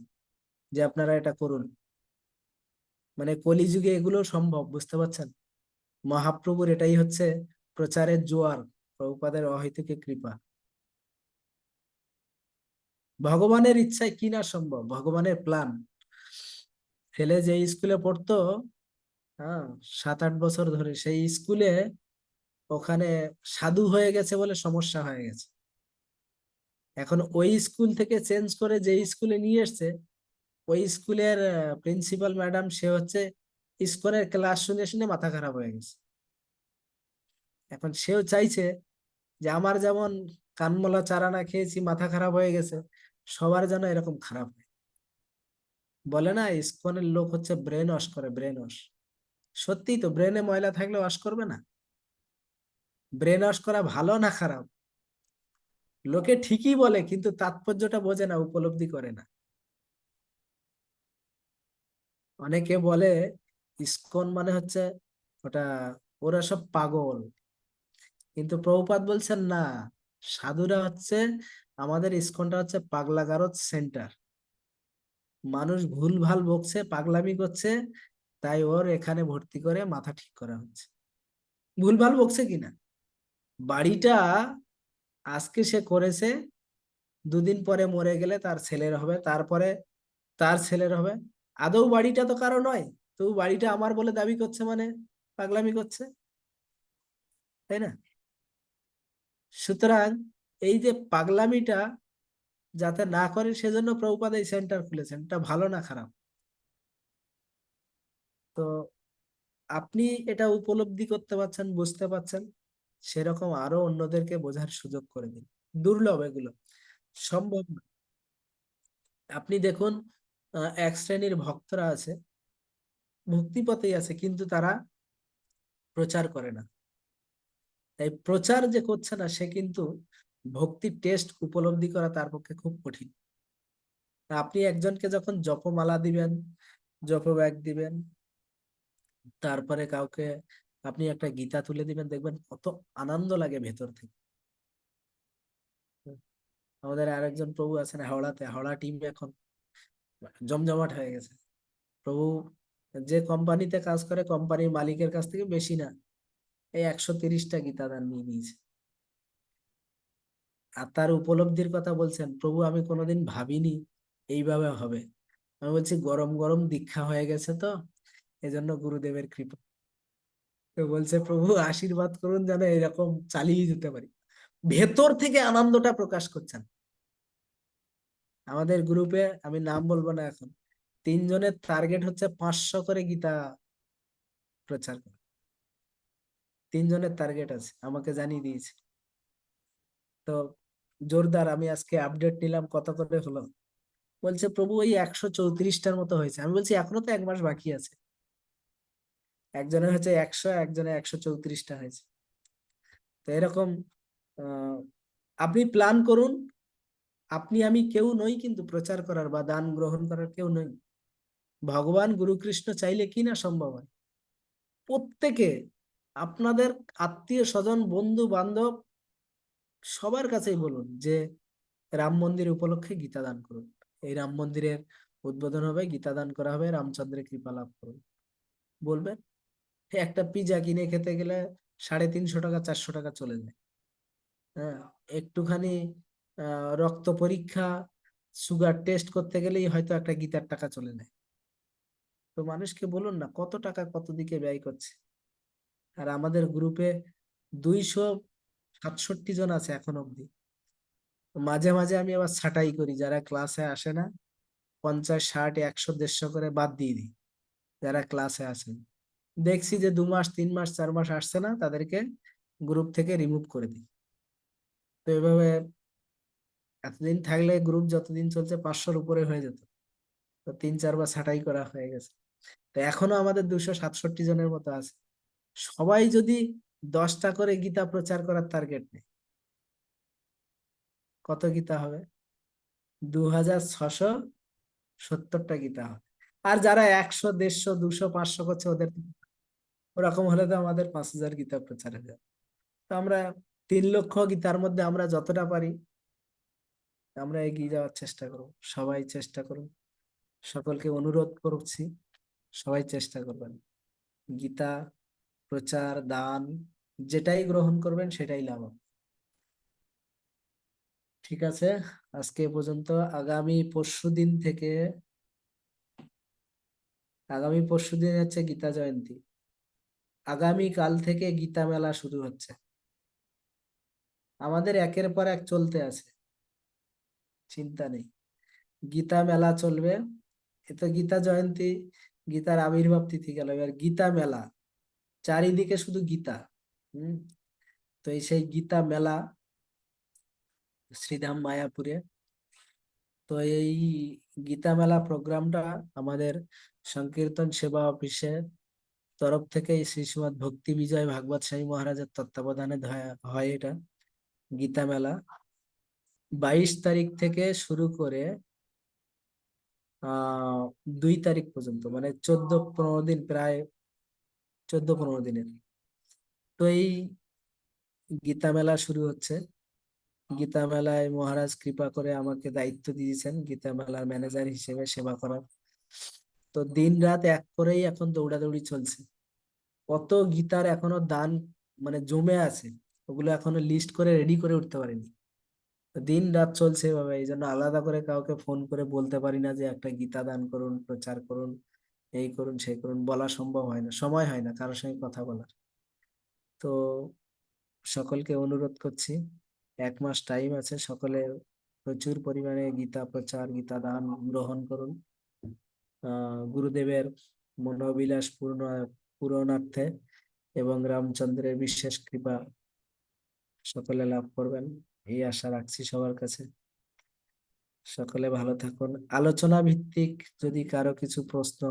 যে আপনারা এটা করুন। মানে কলিযুগে এগুলো সম্ভব, বুঝতে পারছেন? মহাপ্রভুর এটাই হচ্ছে প্রচারের জোয়ার, প্রভুপাদের অহেতুকে কৃপা। ভগবানের ইচ্ছায় কি না সম্ভব, ভগবানের প্ল্যান। ছেলে যে স্কুলে পড়তো, হ্যাঁ, 7-8 বছর ধরে সেই স্কুলে, ওখানে সাধু হয়ে গেছে বলে সমস্যা হয়ে গেছে। এখন ওই স্কুল থেকে চেঞ্জ করে যে স্কুলে নিয়ে এসছে, ওই স্কুলের প্রিন্সিপাল ম্যাডাম, সে হচ্ছে ইসকনের ক্লাস শুনে শুনে মাথা খারাপ হয়ে গেছে। এখন সেও চাইছে যে আমার যেমন কানমলা চারা না খেয়েছি মাথা খারাপ হয়ে গেছে, সবার যেন এরকম খারাপ হয়। বলে না ইসকনের লোক হচ্ছে ব্রেন ওয়াশ করে, ব্রেন ওয়াশ। সত্যি তো, ব্রেনে ময়লা থাকলে ওয়াশ করবে না? ব্রেন ওয়াশ করা ভালো না খারাপ? লোকে ঠিকই বলে, কিন্তু তাৎপর্যটা বোঝে না, উপলব্ধি করে না। অনেকে বলে ইসকন মানে হচ্ছে ওটা, ওরা সব পাগল। কিন্তু প্রভুপাদ বলছেন না, সাধুরা হচ্ছে, আমাদের ইসকনটা হচ্ছে পাগলা গারদ সেন্টার। মানুষ ভুল ভাল বকছে, পাগলামি করছে, তাই ওর এখানে ভর্তি করে মাথা ঠিক করা হচ্ছে। ভুল ভাল বকছে কিনা, বাড়িটা আজকে সে করেছে, দুদিন পরে মরে গেলে তার ছেলের হবে, তারপরে তার ছেলের হবে। আদৌ বাড়িটা তো কারো নয়, তো বাড়িটা আমার বলে দাবি করছে, মানে পাগলামি করছে, তাই না? সুতরাং এই যে পাগলামিটা যাতে না করে, সেজন্য প্রভুপাদ এই সেন্টার খুলেছেন। এটা ভালো না খারাপ? তো আপনি এটা উপলব্ধি করতে পারছেন, বুঝতে পারছেন, সেরকম আরো অন্যদেরকে বোঝার সুযোগ করে দিন। দুর্লভ এগুলো, সম্ভব না। আপনি দেখুন, এক শ্রেণীর ভক্তরা আছে, ভক্তিপথেই আছে, কিন্তু তারা প্রচার করে না। তাই প্রচার যে করছে না, সে কিন্তু ভক্তির টেস্ট উপলব্ধি করা তার পক্ষে খুব কঠিন। আপনি একজনকে যখন জপমালা দিবেন, জপ ব্যাগ দিবেন, তারপরে কাউকে আপনি একটা গীতা তুলে দিবেন, দেখবেন কত আনন্দ লাগে ভেতর থেকে। আমাদের আরেকজন প্রভু আছেন হাওড়াতে, হাওড়া টিম এখন জমজমাট হয়ে গেছে। প্রভু যে কোম্পানিতে কাজ করে, কোম্পানির মালিকের কাছ থেকে বেশি না, এই 130টা গীতা দান নিয়ে নিয়েছে। আর তার উপলব্ধির কথা বলছেন, প্রভু আমি কোনোদিন ভাবিনি এইভাবে হবে। আমি বলছি গরম গরম দীক্ষা হয়ে গেছে তো, এজন্য গুরুদেবের কৃপা। তো বলছে প্রভু আশীর্বাদ করুন যেন এরকম চালিয়ে যেতে পারি। ভেতর থেকে আনন্দটা প্রকাশ করছেন। আমাদের গ্রুপে, আমি নাম বলবো না এখন, 3 জনের টার্গেট হচ্ছে 500 করে গীতা প্রচার করা। 3 জনের টার্গেট আছে, আমাকে জানিয়ে দিয়েছে। তো জোরদার, আমি আজকে আপডেট নিলাম কত করে হলো। বলছে প্রভু ওই 134টার মতো হয়েছে। আমি বলছি এখনো তো 1 মাস বাকি আছে। একজনের হচ্ছে 100, একজনের 134টা হয়েছে। তো এরকম আহ আপনি প্ল্যান করুন। আপনি আমি কেউ নই কিন্তু প্রচার করার বা দান গ্রহণ করার, কেউ নই। ভগবান গুরু কৃষ্ণ চাইলে কি না সম্ভব হয়। প্রত্যেকে, আপনাদের আত্মীয় স্বজন বন্ধু বান্ধব সবার কাছেই বলুন যে রাম মন্দির উপলক্ষে গীতা দান করুন। এই রাম মন্দিরের উদ্বোধন হবে, গীতা দান করা হবে, রামচন্দ্রের কৃপা লাভ করুন। বলবেন, একটা পিজা কিনে খেতে গেলে 350 টাকা 400 টাকা চলে যায়। হ্যাঁ, একটুখানি রক্ত পরীক্ষা, সুগার টেস্ট করতে গেলেই হয়তো একটা গীতার টাকা চলে যায়। তো মানুষকে বলুন না কত টাকা কত দিকে ব্যয় করছে। আর আমাদের গ্রুপে 267 জন আছে এখন অব্দি। মাঝে মাঝে আমি আবার ছাঁটাই করি, যারা ক্লাসে আসে না, 50, 60, 100, 150 করে বাদ দিয়ে দিই। যারা ক্লাসে আসেন, দেখছি যে 2 মাস 3 মাস 4 মাস আসছে না, তাদেরকে গ্রুপ থেকে রিমুভ করে দিই। তো এভাবে এতদিন থাকলে গ্রুপ যতদিন চলছে 500-র উপরে হয়ে যেত। তো 3-4 বার ছাঁটাই করা হয়ে গেছে। তো এখনো আমাদের 267 জনের মতো আছে। সবাই যদি 10টা করে গীতা প্রচার করার টার্গেট নেই, কত গীতা হবে? 2670টা গীতা হবে। আর যারা 100, 150, 200, 500 করছে, ওদের ওরকম হলে তো আমাদের 5000 গীতা প্রচার হয়ে যাবে। তো আমরা 3 লক্ষ গীতার মধ্যে আমরা যতটা পারি আমরা এগিয়ে যাওয়ার চেষ্টা করব। সবাই চেষ্টা করুন, সকলকে অনুরোধ করছি, সবাই চেষ্টা করবেন। গীতা প্রচার, দান, যেটাই গ্রহণ করবেন সেটাই লাভ হবে। ঠিক আছে, আজকে এ পর্যন্ত। আগামী পরশুদিন হচ্ছে গীতা জয়ন্তী। আগামী কাল থেকে গীতা মেলা শুরু হচ্ছে। আমাদের একের পর এক চলতে আছে, চিন্তা নেই। গীতা মেলা চলবে। এ তো গীতা জয়ন্তী, গীতার আবির্ভাব তিথি গেল, এবার গীতা মেলা, চারিদিকে শুধু গীতা। হম। তো এই সেই গীতা মেলা শ্রীধাম মায়াপুরে। তো এই গীতা মেলা প্রোগ্রামটা আমাদের সংকীর্তন সেবা অফিসের তরফ থেকে শ্রী শ্রীমৎ ভক্তি বিজয় ভাগবত স্বামী মহারাজের তত্ত্বাবধানে হয় এটা গীতা মেলা। 22 তারিখ থেকে শুরু করে আহ 2 তারিখ পর্যন্ত, মানে 14-15 দিন, প্রায় 14-15 দিনের। তো এই গীতা মেলা শুরু হচ্ছে। গীতা মেলায় মহারাজ কৃপা করে আমাকে দায়িত্ব দিয়েছেন গীতা মেলার ম্যানেজার হিসেবে সেবা করার। তো দিন রাত এক করেই এখন দৌড়াদৌড়ি চলছে। কত গীতার এখনো দান মানে জমে আছে, ওগুলো এখনো লিস্ট করে রেডি করে উঠতে পারিনি। তো দিন রাত চলছে এভাবে, এই জন্য আলাদা করে কাউকে ফোন করে বলতে পারি না যে একটা গীতা দান করুন, প্রচার করুন, এই করুন সেই করুন, বলা সম্ভব হয় না, সময় হয় না কারোর সঙ্গে কথা বলার। তো সকলকে অনুরোধ করছি, 1 মাস টাইম আছে, সকলে প্রচুর পরিমাণে গীতা প্রচার, গীতা দান গ্রহণ করুন। গুরুদেবের মনোবিলাস পূরণার্থে এবং রামচন্দ্রের বিশেষ কৃপা সকলে লাভ করবেন, এই আশা রাখছি সবার কাছে। সকলে ভালো থাকুন। আলোচনা ভিত্তিক যদি কারো কিছু প্রশ্ন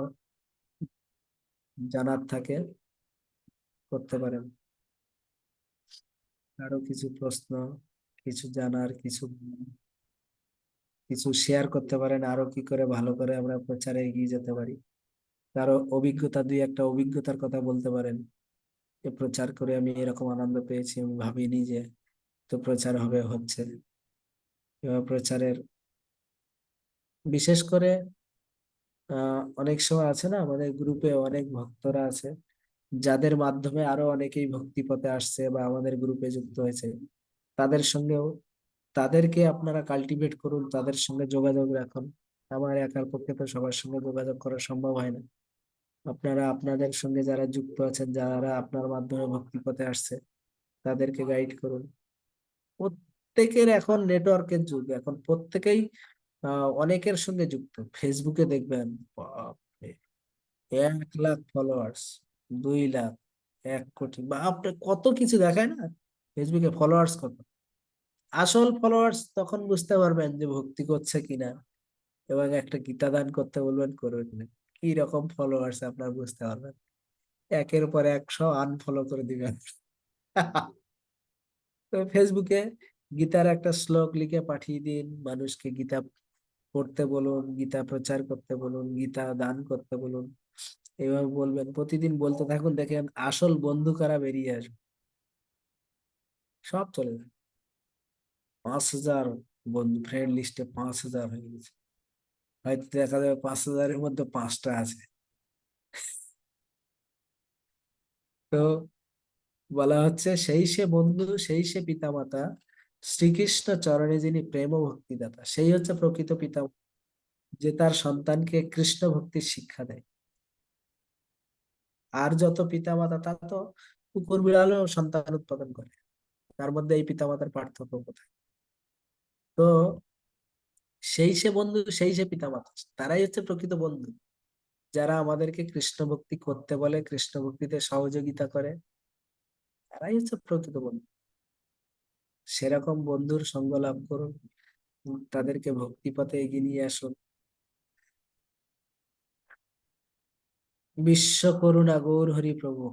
জানার থাকে করতে পারেন। কারো কিছু প্রশ্ন, কিছু জানার, কিছু কিছু শেয়ার করতে পারেন, আরো কি করে ভালো করে আমরা প্রচারে এগিয়ে যেতে পারি। কারো অভিজ্ঞতা, 2-1টা অভিজ্ঞতার কথা বলতে পারেন, যে প্রচার করে আমি এরকম আনন্দ পেয়েছি, আমি ভাবিনি যে তো প্রচার হবে, হচ্ছে। এবার প্রচারের বিশেষ করে অনেক সময় আছে না, আমাদের গ্রুপে অনেক ভক্তরা আছে যাদের মাধ্যমে আরো অনেকেই ভক্তি পথে আসছে বা আমাদের গ্রুপে যুক্ত হয়েছে। তাদের সঙ্গেও, তাদেরকে আপনারা কাল্টিভেট করুন, তাদের সঙ্গে যোগাযোগ রাখুন। আমার একার পক্ষে তো সবার সঙ্গে যোগাযোগ করা সম্ভব হয় না। আপনারা আপনাদের সঙ্গে যারা যুক্ত আছেন, যারা আপনার মাধ্যমে ভক্তি পথে আসছে, তাদেরকে গাইড করুন। প্রত্যেকের এখন নেটওয়ার্কের যুগ, এখন প্রত্যেকেই অনেকের সঙ্গে যুক্ত। ফেসবুকে দেখবেন, বাপরে, 1 লাখ ফলোয়ার্স, 2 লাখ, 1 কোটি, বা আপনি কত কিছু দেখায় না ফেসবুকে, ফলোয়ার্স কত। আসল ফলোয়ার্স তখন বুঝতে পারবেন যে ভক্তি করছে কিনা, এবং একটা গীতা দান করতে বলবেন, করবে কিনা, কি রকম ফলোয়ার্স আপনার বুঝতে পারবেন। একের পর 100 আনফলো করে দিবেন। তো ফেসবুকে গীতার একটা শ্লোক লিখে পাঠিয়ে দিন, মানুষকে গীতা পড়তে বলুন, গীতা প্রচার করতে বলুন, গীতা দান করতে বলুন। এভাবে বলবেন, প্রতিদিন বলতে থাকুন, দেখেন আসল বন্ধু কারা বেরিয়ে আসবে, সব চলে যাবে। 5,000 বন্ধু, ফ্রেন্ড লিস্টে 5,000 হয়ে গেছে। হয়তো দেখা যাবে 5,000-এর মধ্যে 5টা আছে। তো বলা হচ্ছে, সেই সে বন্ধু, সেই সে পিতামাতা, শ্রীকৃষ্ণ চরণে যিনি প্রেম ও ভক্তিদাতা, সেই হচ্ছে প্রকৃত পিতা, যে তার সন্তানকে কৃষ্ণ ভক্তির শিক্ষা দেয়। আর যত পিতামাতা, তা তো কুকুর বিড়ালও সন্তান উৎপাদন করে, তার মধ্যে এই পিতামাতার পার্থক্য কোথায়? তো সেই সে বন্ধু, সেই সে পিতামাতা, তারাই হচ্ছে প্রকৃত বন্ধু, যারা আমাদেরকে কৃষ্ণ ভক্তি করতে বলে, কৃষ্ণ ভক্তিতে সহযোগিতা করে, তারাই হচ্ছে প্রকৃত বন্ধু। সেরকম বন্ধুর সঙ্গ লাভ করুন, তাদেরকে ভক্তি পথে এগিয়ে নিয়ে আসুন। বিশ্ব করুণা গৌর হরি প্রভু,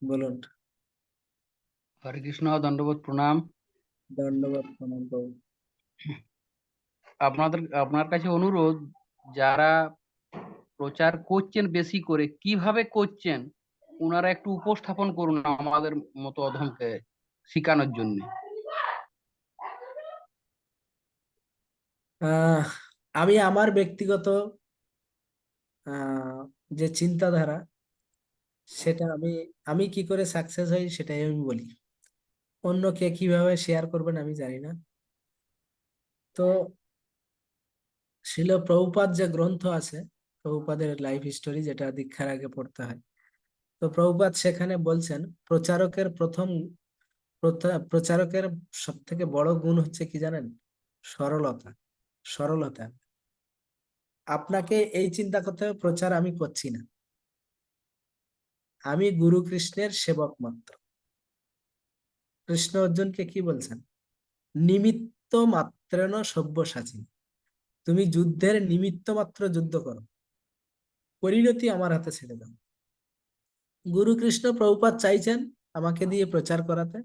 বলুন। হরে কৃষ্ণ, দণ্ডবোধ প্রণাম। দণ্ডবত প্রণাম প্রভু। আপনার কাছে অনুরোধ, যারা প্রচার করছেন বেশি করে, কিভাবে করছেন ওনারা একটু উপস্থাপন করুন আমাদের মতো অধমকে শেখানোর জন্য। আহ আমি আমার ব্যক্তিগত আহ যে চিন্তাধারা, সেটা আমি আমি কি করে সাকসেস হই সেটাই আমি বলি। অন্য কে কিভাবে শেয়ার করবেন আমি জানি না। তো শিল প্রভুপাদ যে গ্রন্থ আছে, প্রভুপাদের লাইফ হিস্টোরি, যেটা দীক্ষার আগে পড়তে হয়, তো প্রভুপাদ সেখানে বলছেন, প্রচারকের প্রথম প্রচারকের সব থেকে বড় গুণ হচ্ছে কি জানেন? সরলতা। সরলতা। আপনাকে এই চিন্তা করতে হবে, প্রচার আমি করছি না, আমি গুরু কৃষ্ণের সেবক মাত্র। কৃষ্ণ অর্জুনকে কি বলছেন? নিমিত্ত মাত্রেন সব্যসাচী, তুমি যুদ্ধের নিমিত্ত মাত্র যুদ্ধ করো, পরিণতি আমার হাতে ছেড়ে দাও। গুরু কৃষ্ণ প্রভুপাদ চাইছেন আমাকে দিয়ে প্রচার করাতে,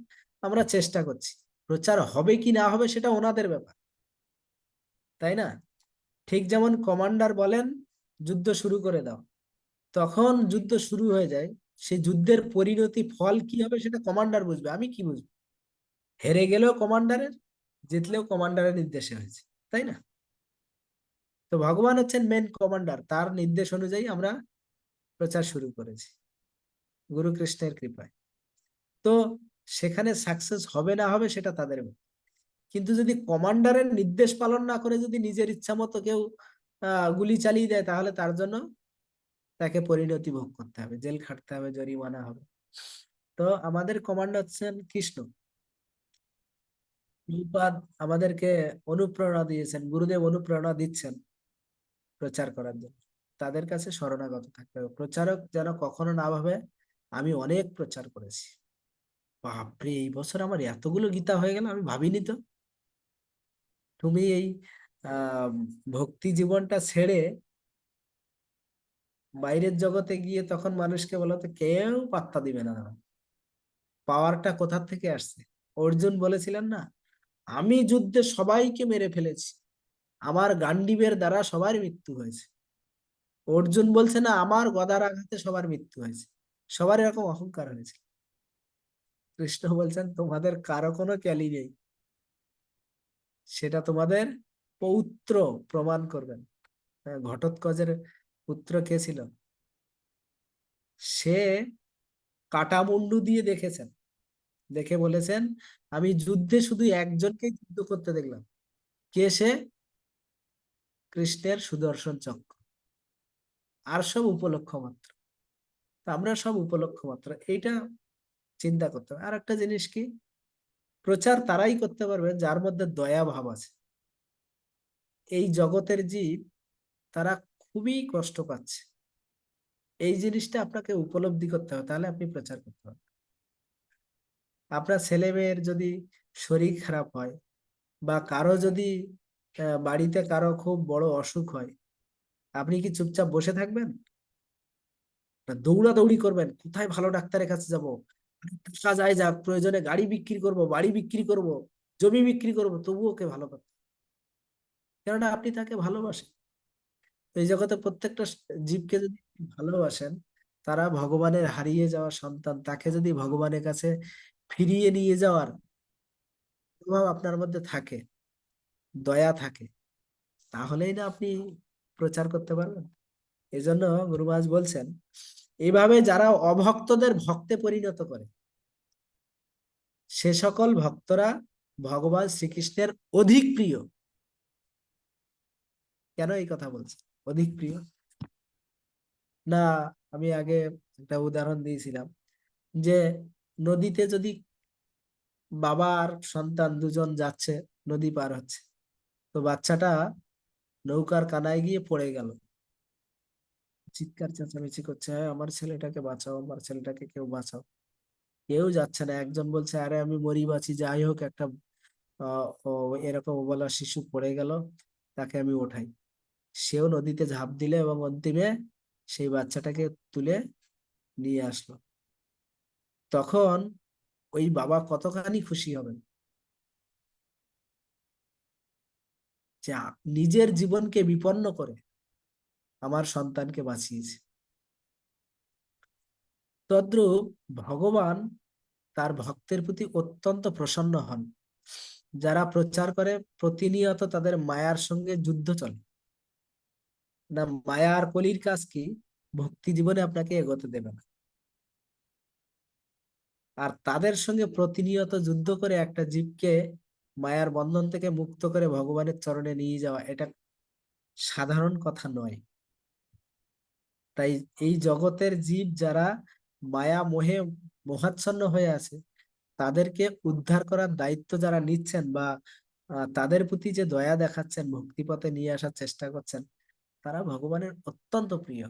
আমরা চেষ্টা করছি। প্রচার হবে কি না হবে সেটা ওনাদের ব্যাপার, তাই না? ঠিক যেমন কমান্ডার বলেন যুদ্ধ শুরু করে দাও, তখন যুদ্ধ শুরু হয়ে যায়। সেই যুদ্ধের পরিণতি ফল কি হবে সেটা কমান্ডার বুঝবে, আমি কি বুঝবো? হেরে গেলেও কমান্ডারের, জিতলেও কমান্ডারের নির্দেশে হয়েছে, তাই না? তো ভগবান হচ্ছেন মেন কমান্ডার, তার নির্দেশ অনুযায়ী আমরা প্রচার শুরু করেছি গুরু কৃষ্ণের কৃপায়। তো সেখানে সাকসেস হবে না হবে সেটা তাদের ব্যাপার। কিন্তু যদি কমান্ডারের নির্দেশ পালন না করে যদি নিজের ইচ্ছা মতো কেউ গুলি চালিয়ে দেয়, তাহলে তার জন্য তাকে পরিণতি ভোগ করতে হবে, জেল খাটতে হবে, জরিমানা হবে। তো আমাদের কমান্ডার হচ্ছেন কৃষ্ণ। প্রভুপাদ আমাদেরকে অনুপ্রেরণা দিয়েছেন, গুরুদেব অনুপ্রেরণা দিচ্ছেন প্রচার করার জন্য। তাদের কাছে শরণাগত থাকতে হবে। প্রচারক যেন কখনো না ভাবে আমি অনেক প্রচার করেছি, বাপরে এই বছর আমার এতগুলো গীতা হয়ে গেল, আমি ভাবিনি তো। তুমি এই আহ ভক্তি জীবনটা ছেড়ে বাইরের জগতে গিয়ে তখন মানুষকে বলো তো কেউ পাত্তা দিবে না। পাওয়ারটা কোথা থেকে আসছে? অর্জুন বলেছিলেন না, আমি যুদ্ধে সবাইকে মেরে ফেলেছি, আমার গান্ডীবের দ্বারা সবার মৃত্যু হয়েছে। অর্জুন বলছে না, আমার গদার আঘাতে সবার মৃত্যু হয়েছে। সবার এরকম অহংকার হয়েছে। কৃষ্ণ বলছেন তোমাদের কারো কোনো ক্যালি নেই, সেটা তোমাদের পৌত্র প্রমাণ করবেন। ঘটোৎকচের পুত্র কে ছিল? সে কাটা মুন্ডু দিয়ে দেখেছেন, দেখে বলেছেন আমি যুদ্ধে শুধু একজনকে যুদ্ধ করতে দেখলাম। কে সে? কৃষ্ণের সুদর্শন চক্র। আর সব উপলক্ষ মাত্র। তা আমরা সব উপলক্ষ মাত্র, এইটা চিন্তা করতে হবে। আর একটা জিনিস কি, প্রচার তারাই করতে পারবে যার মধ্যে দয়া ভাব আছে। এই জগতের জীব তারা খুবই কষ্ট পাচ্ছে, এই জিনিসটা আপনাকে উপলব্ধি করতে হবে, তাহলে আপনি প্রচার করতে পারবেন। আপনার ছেলে মেয়ের যদি শরীর খারাপ হয়, বা কারো যদি বাড়িতে কারো খুব বড় অসুখ হয়, আপনি কি চুপচাপ বসে থাকবেন? না, দৌড়াদৌড়ি করবেন, কোথায় ভালো ডাক্তারের কাছে যাব, টাকা যায় যাক, প্রয়োজনে গাড়ি বিক্রি করব, বাড়ি বিক্রি করব, জমি বিক্রি করব, তবুও ওকে ভালো করতে, কেননা আপনি তাকে ভালোবাসেন। তো এই জগতে প্রত্যেকটা জীবকে যদি আপনি ভালোবাসেন, তারা ভগবানের হারিয়ে যাওয়া সন্তান, তাকে যদি ভগবানের কাছে ফিরিয়ে নিয়ে যাওয়ার প্রভাব আপনার মধ্যে থাকে, দয়া থাকে, তাহলেই না আপনি প্রচার করতে পারবেন। এজন্য গুরু মহারাজ বলছেন, এইভাবে যারা অভক্তদের ভক্তে পরিণত করে, সে সকল ভক্তরা ভগবান শ্রীকৃষ্ণের অধিক প্রিয়। কেন এই কথা বলছি অধিক প্রিয়? না, আমি আগে একটা উদাহরণ দিয়েছিলাম যে নদীতে যদি বাবা আর সন্তান দুজন যাচ্ছে, নদী পার হচ্ছে, তো বাচ্চাটা নৌকার কানায় গিয়ে পড়ে গেল, চিৎকার চেঁচামেচি করছে, হ্যাঁ আমার ছেলেটাকে বাঁচাও, আমার ছেলেটাকে কেউ বাঁচাও। কেউ যাচ্ছে না। একজন বলছে আরে আমি মরি বাঁচি যাই হোক, একটা ও এরকম অবলা শিশু পড়ে গেল, তাকে আমি ওঠাই। সেও নদীতে ঝাঁপ দিলে এবং অন্তিমে সেই বাচ্চাটাকে তুলে নিয়ে আসলো। তখন ওই বাবা কতখানি খুশি হবেন যে নিজের জীবনকে বিপন্ন করে আমার সন্তানকে বাঁচিয়েছে। তদ্রূপ ভগবান তার ভক্তের প্রতি অত্যন্ত প্রসন্ন হন, যারা প্রচার করে প্রতিনিয়ত তাদের মায়ার সঙ্গে যুদ্ধ চলে। না, মায়া আর কলির কাজ কি? ভক্তি জীবনে আপনাকে এগোতে দেবে না। আর তাদের সঙ্গে প্রতিনিয়ত যুদ্ধ করে একটা জীবকে মায়ার বন্ধন থেকে মুক্ত করে ভগবানের চরণে নিয়ে যাওয়া, এটা সাধারণ কথা নয়। তাই এই জগতের জীব যারা মায়া মোহে মোহাচ্ছন্ন হয়ে আছে, তাদেরকে উদ্ধার করার দায়িত্ব যারা নিচ্ছেন, বা তাদের প্রতি যে দয়া দেখাচ্ছেন, ভক্তিপথে নিয়ে আসার চেষ্টা করছেন, তারা ভগবানের অত্যন্ত প্রিয়।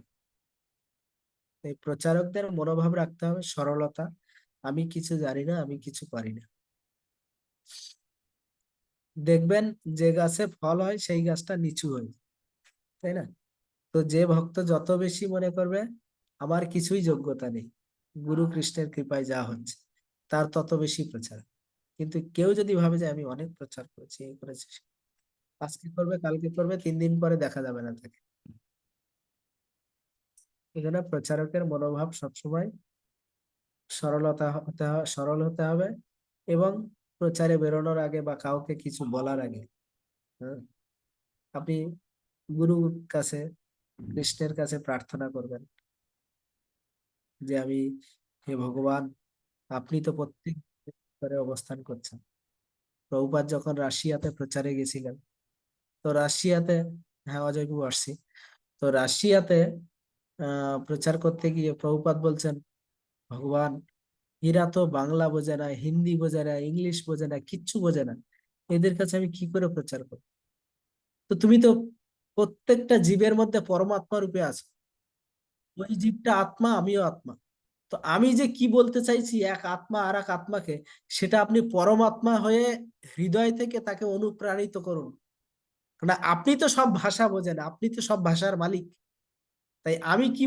এই প্রচারকদের মনোভাব রাখতে হবে সরলতা, আমি কিছু জানি না, আমি কিছু পারি না। দেখবেন যে গাছে ফল হয় সেই গাছটা নিচু হয়, তাই না? তো যে ভক্ত যত বেশি মনে করবে আমার কিছুই যোগ্যতা নেই, গুরু কৃষ্ণের কৃপায় যা হচ্ছে, তার তত বেশি প্রচার। কিন্তু কেউ যদি ভাবে যে আমি অনেক প্রচার করেছি, এই করেছি, আজকে করবে, কালকে করবে, 3 দিন পরে দেখা যাবে না তাকে। এখানে প্রচারকের মনোভাব সবসময় সরল হতে হবে, এবং প্রচারে বেরোনোর আগে বা কাউকে কিছু বলার আগে, হ্যাঁ, আপনি গুরুর কাছে, কৃষ্ণের কাছে প্রার্থনা করবেন যে আমি, হে ভগবান, আপনি তো প্রত্যেক স্তরে অবস্থান করছেন। প্রভুপাদ যখন রাশিয়াতে প্রচারে গেছিলেন, তো রাশিয়াতে, হ্যাঁ অজয়বাবু আসছি, তো রাশিয়াতে প্রচার করতে গিয়ে প্রভুপাদ বলছেন, ভগবান, এরা তো বাংলা বোঝে না, হিন্দি বোঝে না, ইংলিশ বোঝে না, কিচ্ছু বোঝে না, এদের কাছে আমি কি করে প্রচার করব? তো তুমি তো প্রত্যেকটা জীবের মধ্যে পরমাত্মা রূপে আছো, ওই জীবটা আত্মা, আমিও আত্মা। তো আমি যে কি বলতে চাইছি এক আত্মা আর এক আত্মাকে, সেটা আপনি পরমাত্মা হয়ে হৃদয় থেকে তাকে অনুপ্রাণিত করুন। না, আপনি তো সব ভাষা বোঝেন, আপনি তো সব ভাষার মালিক। তাই আমি কি